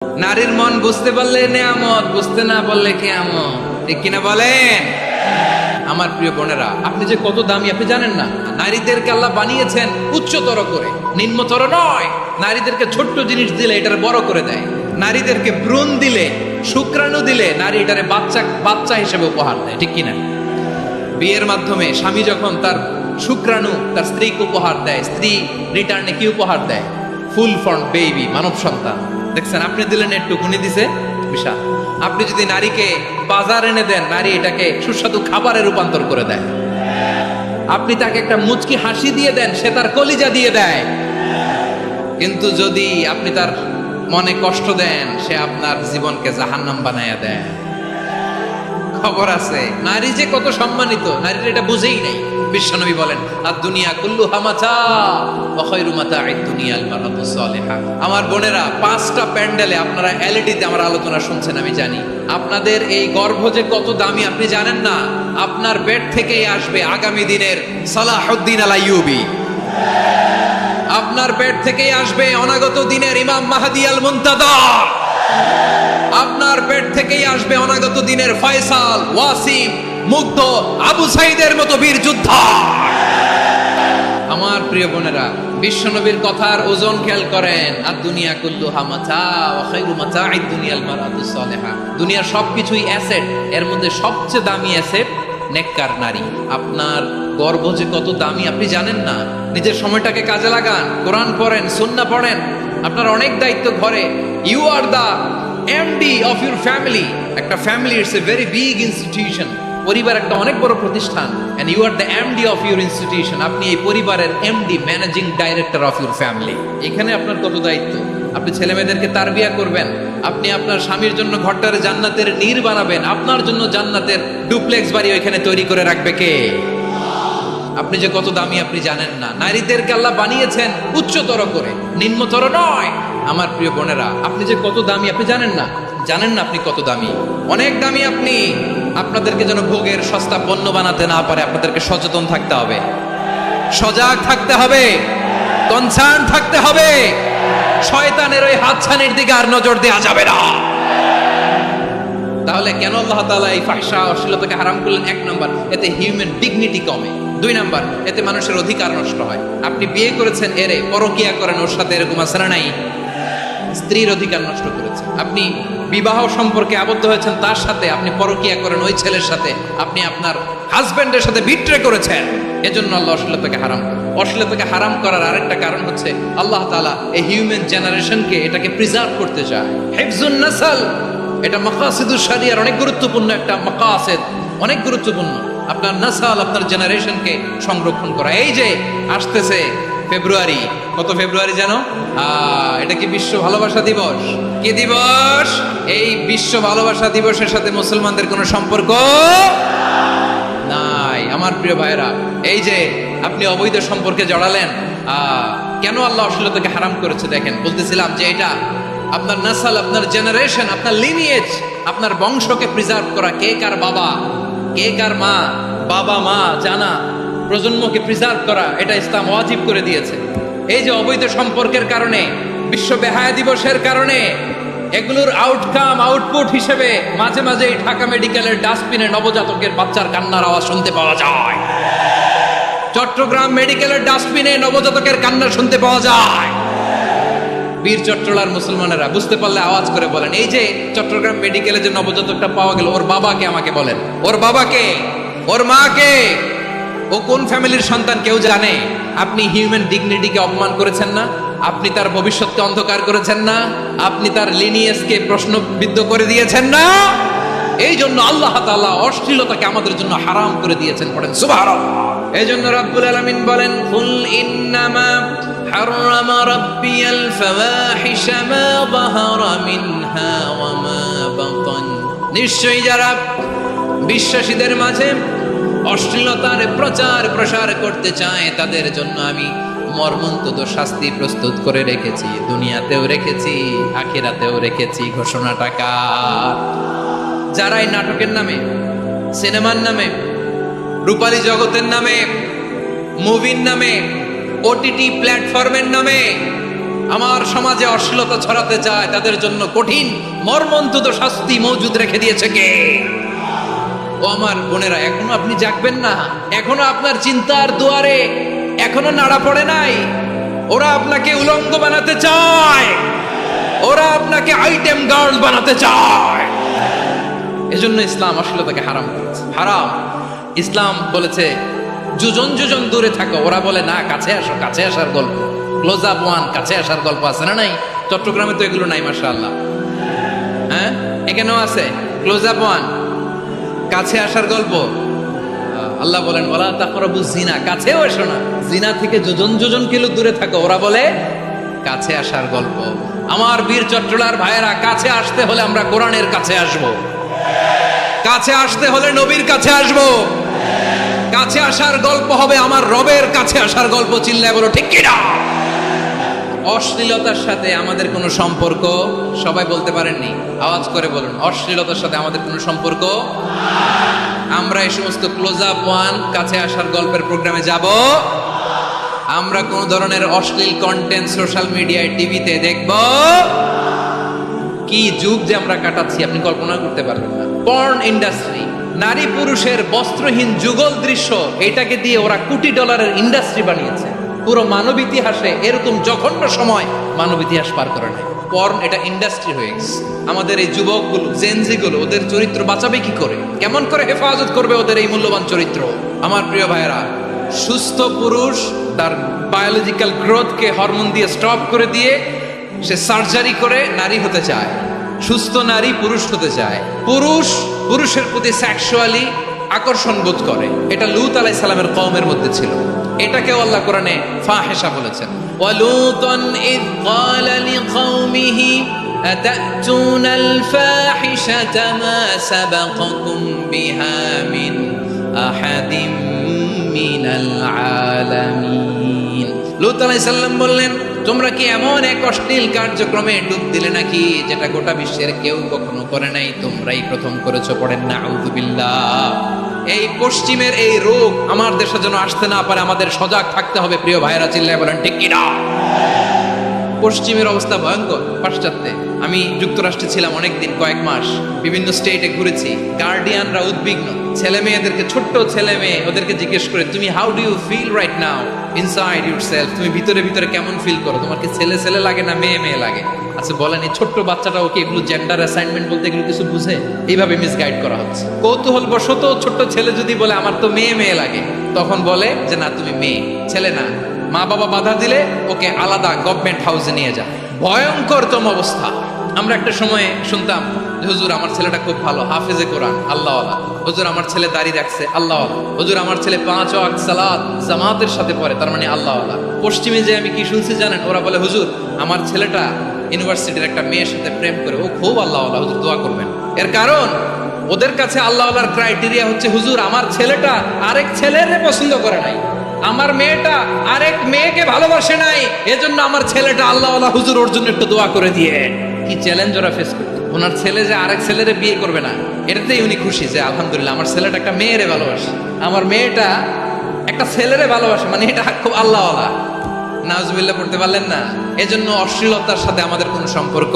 নারীর মন বুঝতে পারলে নেয়ামত, বুঝতে না পারলে কিয়ামত। ঠিক কিনা বলেন? আমার প্রিয় বোনেরা, আপনি যে কত দামি আপনি জানেন না। নারীদেরকে আল্লাহ বানিয়েছেন উচ্চতর করে, নিম্নতর নয়। নারীদেরকে ছোট্ট জিনিস দিলে এটারে বড় করে দেয়। নারীদেরকে ভ্রূণ দিলে, শুক্রাণু দিলে নারী এটারে বাচ্চা হিসেবে উপহার দেয়। ঠিক কিনা? বিয়ের মাধ্যমে স্বামী যখন তার শুক্রাণু তার স্ত্রীকে উপহার দেয়, স্ত্রী রিটার্নে কি উপহার দেয়? ফুল ফর্ম বেবি, মানব সন্তান। দেখছেন, আপনি দিলেন একটুকুনি, দিছে বিশাল। আপনি যদি নারীকে বাজার এনে দেন, নারী এটাকে সুস্বাদু খাবারে রূপান্তর করে দেয়। আপনি তাকে একটা মুচকি হাসি দিয়ে দেন, সে তার কলিজা দিয়ে দেয়। কিন্তু যদি আপনি তার মনে কষ্ট দেন, সে আপনার জীবনকে জাহান্নাম বানায়া দেয়। খবর আছে, নারী যে কত সম্মানিত, নারীর এটা বুঝেই নাই। বিশ্বনবী বলেন, আদ-দুনিয়া কুল্লুহা মাতা ওয়া খায়রু মাতা'আদ দুনিয়াল মারআতু সালিহা। আমার বোনেরা, 5টা প্যান্ডেলে আপনারা এলইডিতে আমার আলোচনা শুনছেন, আমি জানি। আপনাদের এই গর্ভ যে কত দামি আপনি জানেন না। আপনার পেট থেকেই আসবে আগামী দিনের সালাহুদ্দিন আল আইয়ুবী। আপনার পেট থেকেই আসবে অনাগত দিনের ইমাম মাহদী আল মুনতাদর। আপনার পেট থেকেই আসবে অনাগত দিনের ফয়সাল, ওয়াসিম, মুগ্ধ, আবু সাইদের মতো বীর যোদ্ধা। আমার প্রিয় বোনেরা, বিশ্বনবীর কথার ওজন খেয়াল করেন। আদ-দুনিয়া কুল্লুহা মাতা ওয়া খায়রু মাতা'আদ দুনিয়াল মারআতু সালিহা। দুনিয়ার সবকিছুই অ্যাসেট, এর মধ্যে সবচেয়ে দামি অ্যাসেট নেককার নারী। আপনার গর্ভ যে কত দামি আপনি জানেন না। নিজের সময়টাকে কাজে লাগান, কোরআন পড়েন, সুন্নাহ পড়েন। আপনার অনেক দায়িত্ব ঘরে। You are the MD of your family. একটা family it's a very big institution. পরিবার একটা অনেক বড় প্রতিষ্ঠান, and you are the MD of your institution. আপনি এই পরিবারের MD, managing director of your family. এখানে আপনার কত দায়িত্ব। আপনি ছেলে মেয়েদেরকে তারবিয়া করবেন। আপনি আপনার স্বামীর জন্য ঘরটারে জান্নাতের নীর বানাবেন। আপনার জন্য জান্নাতের ডুপ্লেক্স বাড়ি ওইখানে তৈরি করে রাখবে কে? আপনি যে কত দামি আপনি জানেন না। নারীদেরকে আল্লাহ বানিয়েছেন উচ্চতর করে, নিম্নতর নয়। আমার প্রিয় বোনেরা, আপনি যে কত দামি আপনি জানেন না। জানেন না আপনি কত দামি, অনেক দামি আপনি। আপনাদেরকে যেন ভোগের সস্তা পণ্য বানাতে না পারে, আপনাদেরকে সচেতন থাকতে হবে, সজাগ থাকতে হবে, কনসার্ন থাকতে হবে। শয়তানের ওই হাতছানির দিকে আর নজর দেওয়া যাবে না। তাহলে কেন আল্লাহ তাআলা এই ফাহশা, অশ্লীলতাকে হারাম করলেন? 1 নাম্বার, এতে হিউম্যান ডিগনিটি কমে। 2 নাম্বার, এতে মানুষের অধিকার নষ্ট হয়। আপনি বিয়ে করেছেন, এরে পরকিয়া করেন, ওর সাথে এরকম আছে না নাই? স্ত্রীর অধিকার নষ্ট করেছেন। আপনি বিবাহ সম্পর্কে আবদ্ধ হয়েছেন তার সাথে, আপনি পরকিয়া করেন ওই ছেলের সাথে, আপনি আপনার হাজবেন্ডের সাথে বিট্রে করেছেন। এজন্য আল্লাহ অশ্লীলতাকে হারাম করেন। অশ্লীলতাকে হারাম করার আরেকটা কারণ হচ্ছে আল্লাহ তাআলা এই হিউম্যান জেনারেশনকে, এটাকে প্রিজার্ভ করতে চায়। হিফজুন নাসল, এটা মাকাসিদুশ শরিয়ার অনেক গুরুত্বপূর্ণ একটা মাকাসিদ, অনেক গুরুত্বপূর্ণ। আপনার নাসাল, আপনার জেনারেশনকে সংরক্ষণ করা। এই যে আসতেছে ফেব্রুয়ারি, কত ফেব্রুয়ারি জানো? এটা কি বিশ্ব ভালোবাসা দিবস? কি দিবস? এই বিশ্ব ভালোবাসা দিবসের সাথে মুসলমানদের কোনো সম্পর্ক নাই। আমার প্রিয় ভাইরা, এই যে আপনি অবৈধ সম্পর্কে জড়ালেন, কেন আল্লাহ অশ্লীলতাকে হারাম করেছে? দেখেন, বলতেছিলাম যে এটা আপনার নাসাল, আপনার জেনারেশন, আপনার লিনিয়েজ, আপনার বংশকে প্রিজার্ভ করা। কে কার বাবা, কে কার মা, বাবা মা জানা, প্রজন্মকে প্রিজার্ভ করা, এটা ইসলাম ওয়াজিব করে দিয়েছে। এই যে অবৈধ সম্পর্কের কারণে, বিশ্ব বেহায়া দিবসের কারণে, এগুলোর আউটকাম, আউটপুট হিসেবে মাঝে মাঝে ঢাকা মেডিকেলের ডাস্টবিনে নবজাতকের বাচ্চার কান্নার আওয়াজ শুনতে পাওয়া যায়। চট্টগ্রাম মেডিকেলের ডাস্টবিনে নবজাতকের কান্না শুনতে পাওয়া যায়। বীর চট্টলার মুসলমানেরা বুঝতে পারলে আওয়াজ করে বলেন, এই যে চট্টগ্রাম মেডিকেলে যে নবজাতকটা পাওয়া গেল, ওর বাবাকে আমাকে বলেন। ওর বাবাকে, ওর মাকে, ও কোন ফ্যামিলির সন্তান কেউ জানে? আপনি হিউম্যান ডিগনিটিকে অপমান করেছেন না? আপনি তার ভবিষ্যৎকে অন্ধকার করেছেন না? আপনি তার লিনিয়েজকে প্রশ্নবিদ্ধ করে দিয়েছেন না? এই জন্য আল্লাহ তাআলা অশ্লীলতাকে আমাদের জন্য হারাম করে দিয়েছেন। পড়েন সুবহানাল্লাহ। এই জন্য রাব্বুল আলামিন বলেন, কুল ইন্নামা হারামা রাব্বিয়াল ফাওয়াহিশা মা যাহারা মিনহা ওয়া মা বাতান। নিশ্চয়ই যারা বিশ্বাসীদের মাঝে অশ্লীলতার প্রচার প্রসার করতে চায়, তাদের জন্য আমি মর্মন্তুদ শাস্তি প্রস্তুত করে রেখেছি। দুনিয়াতেও রেখেছি, আখিরাতেও রেখেছি। ঘোষণাটা কার? যারাই নাটকের নামে, সিনেমার নামে, রূপালী জগতের নামে, মুভির নামে, ওটিটি প্ল্যাটফর্মের নামে আমার সমাজে অশ্লীলতা ছড়াতে চায় তাদের জন্য কঠিন মর্মন্তুদ শাস্তি মজুদ রেখে দিয়েছে কে? ও আমার বোনেরা, এখনো আপনি জাগবেন না? এখনো আপনার চিন্তার দুয়ারে এখনো নাড়া পড়ে নাই? ওরা আপনাকে উলঙ্গ বানাতে চায়, ওরা আপনাকে আইটেম গার্ল বানাতে চায়। এজন্য ইসলাম অশ্লীলতাকে হারাম করেছে। হারাম। ইসলাম বলেছে যোজন যোজন দূরে থাকো, ওরা বলে না কাছে আসো, কাছে আসার গল্প, ক্লোজ আপ ওয়ান, কাছে আসার গল্প আছে না নাই? চট্টগ্রামে তো এগুলো নাই মাশাআল্লাহ। হ্যাঁ, এখানেও আছে ক্লোজ আপ ওয়ান, কাছে আসার গল্প। আল্লাহ বলেন ওয়ালা তাকরাবু জিনা, কাছেও এসো না, জিনা থেকে যোজন যোজন কিলো দূরে থাকো, ওরা বলে কাছে আসার গল্প। আমার বীর চট্টলার ভাইয়েরা, কাছে আসতে হলে আমরা কোরআনের কাছে আসব, কাছে আসতে হলে নবীর কাছে আসব, কাছে আসার গল্প হবে আমার রবের কাছে আসার গল্প। চিল্লায় বলো ঠিক কিনা? অশ্লীলতার সাথে আমাদের কোনো সম্পর্ক, সবাই বলতে পারেননি, আওয়াজ করে বলুন, অশ্লীলতার সাথে আমাদের কোনো সম্পর্ক। আমরা এই সমস্ত ক্লোজ আপ ওয়ান, কাছে আসার গল্পের প্রোগ্রামে যাব? আমরা কোন ধরনের অশ্লীল কন্টেন্ট সোশ্যাল মিডিয়ায় টিভিতে দেখব? কি যুগ যে আমরা কাটাচ্ছি আপনি কল্পনা করতে পারবেন না। পর্ন ইন্ডাস্ট্রি, নারী পুরুষের বস্ত্রহীন যুগল দৃশ্য, এটাকে দিয়ে ওরা কোটি ডলারের ইন্ডাস্ট্রি বানিয়েছে। পুরো মানব ইতিহাসে এরকম জঘন্য সময় মানব ইতিহাস পার করে নাই। পর্ন এটা ইন্ডাস্ট্রি হয়ে গেছে। আমাদের এই যুবকগুলো, জেনজিগুলো, ওদের চরিত্র বাঁচাবে কি করে? কেমন করে হেফাজত করবে ওদের এই মূল্যবান চরিত্র? আমার প্রিয় ভাইয়েরা, সুস্থ পুরুষ তার বায়োলজিক্যাল গ্রোথকে হরমোন দিয়ে স্টপ করে দিয়ে সে সার্জারি করে নারী হতে চায়। সুস্থ নারী পুরুষ হতে চায়। পুরুষ পুরুষের প্রতি সেক্সুয়ালি আকর্ষণ বোধ করে। এটা লূত আলাইহিস সালামের কওমের মধ্যে ছিল। এটাকেও আল্লাহ কোরআনে ফাহিশা বলেছেন। ওয়ালুতান ইয ক্বালা লিকওমিহি আতাতুনাল ফাহিশাতা মা সাবাকাকুম বিহা মিন আহাদিম মিনাল আলামিন। লূত আলাইহিস সালাম বললেন, তোমরা কি এমন এক অশ্লীল কার্যক্রমে ডুব দিলে নাকি যেটা গোটা বিশ্বের কেউ কখনো করে নাই? তোমরাই প্রথম করেছো। পড়েন নাউযুবিল্লাহ। এই পশ্চিমের এই রোগ আমার দেশে যেন আসতে না পারে, আমাদের সজাগ থাকতে হবে। প্রিয় ভাইরা, চিল্লায় বলেন ঠিক কিনা? পশ্চিমের অবস্থা ভয়ঙ্কর। পাশ্চাত্যে আমি যুক্তরাষ্ট্রে ছিলাম অনেকদিন, কয়েক মাস, বিভিন্ন স্টেটে ঘুরেছি। গার্ডিয়ানরা উদ্বিগ্ন, ছেলে মেয়েদেরকে, ছোট্ট ছেলে মেয়ে, ওদেরকে জিজ্ঞেস করে তুমি how do you feel right now inside yourself, তুমি ভিতরে ভিতরে কেমন ফিল করো? তোমার কি ছেলে ছেলে লাগে না মেয়ে মেয়ে লাগে? আচ্ছা বলেন, এই ছোট্ট বাচ্চাটা ওকে এগুলো জেন্ডার অ্যাসাইনমেন্ট বলতে এগুলো কিছু বুঝে? এইভাবে মিসগাইড করা হচ্ছে। কৌতূহল বশত ছোট্ট ছেলে যদি বলে আমার তো মেয়ে মেয়ে লাগে, তখন বলে যে না তুমি মেয়ে, ছেলে না। মা বাবা বাধা দিলে ওকে আলাদা গভর্নমেন্ট হাউসে নিয়ে যায়। ভয়ঙ্করতম অবস্থা। আমরা একটা সময়ে শুনতাম যে হুজুর আমার ছেলেটা খুব ভালো, হাফেজে কোরআন, আল্লাহওয়ালা। হুজুর আমার ছেলে দাড়ি রাখছে, আল্লাহওয়ালা। হুজুর আমার ছেলে 5 ওয়াক্ত সালাত জামাতের সাথে পড়ে, তার মানে আল্লাহওয়ালা। পশ্চিমে যে আমি কি শুনছি জানেন? ওরা বলে হুজুর আমার ছেলেটা ইউনিভার্সিটির একটা মেয়ের সাথে প্রেম করে, ও খুব আল্লাহওয়ালা, হুজুর দোয়া করবেন। এর কারণ ওদের কাছে আল্লাহওয়ালার ক্রাইটেরিয়া হচ্ছে হুজুর আমার ছেলেটা আরেক ছেলের পছন্দ করে নাই, আমার মেয়েটা আরেক মেয়েকে ভালোবাসে নাই, এজন্য আমার ছেলেটা আল্লাহওয়ালা, হুজুর ওর জন্য একটু দোয়া করে দিয়ে। কি চ্যালেঞ্জ ওরা ফেস করতো। ওনার ছেলে যে আরেক ছেলেরে বিয়ে করবে না, এটাতেই উনি খুশি যে আলহামদুলিল্লাহ আমার ছেলেটা একটা মেয়েরে ভালোবাসে, আমার মেয়েটা একটা ছেলেরে ভালোবাসে, মানে এটা খুব আল্লাহওয়ালা। নাউজুবিল্লাহ পড়তে পারলেন না? এজন্য অশ্লীলতার সাথে আমাদের কোনো সম্পর্ক